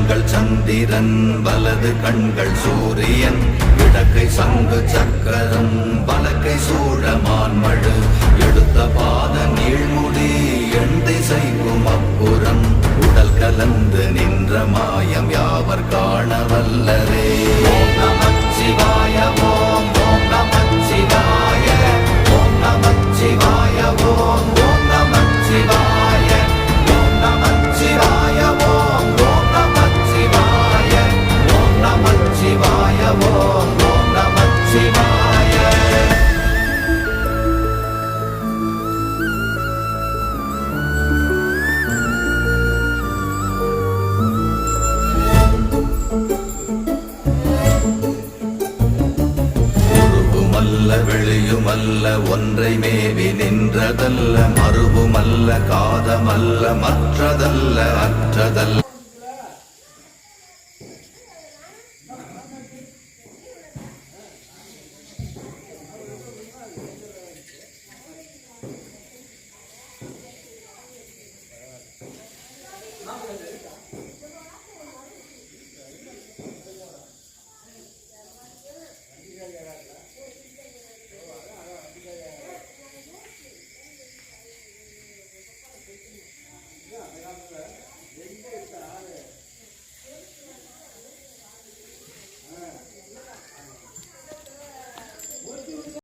கண்கள் சந்திரன் வலது கண்கள் சூரியன் இடக்கை சங்கு சக்கரம் வலக்கை சூழமான்மழு எடுத்த பாத நீழ்முடி எண் திசைக்கும் அப்புறம் உடல் கலந்து நின்ற மாயம் யாவர் காண வல்லரே. ஓம் நமச்சிவாய ஓம் ஓம் நமச்சிவாய ஓம் நமச்சிவாய ஓம் ஓம் நமச்சிவாய ஓம் நமச்சிவாய ஓம் ஓம் நமச்சிவாய ஓம் நமச்சிவாய ஓம் ஓம் நமச்சிவாய. வெளியுமல்ல ஒன்றை மேவி நின்றதல்ல மறுவுமல்ல காதமல்ல மற்றதல்ல அற்றதல்ல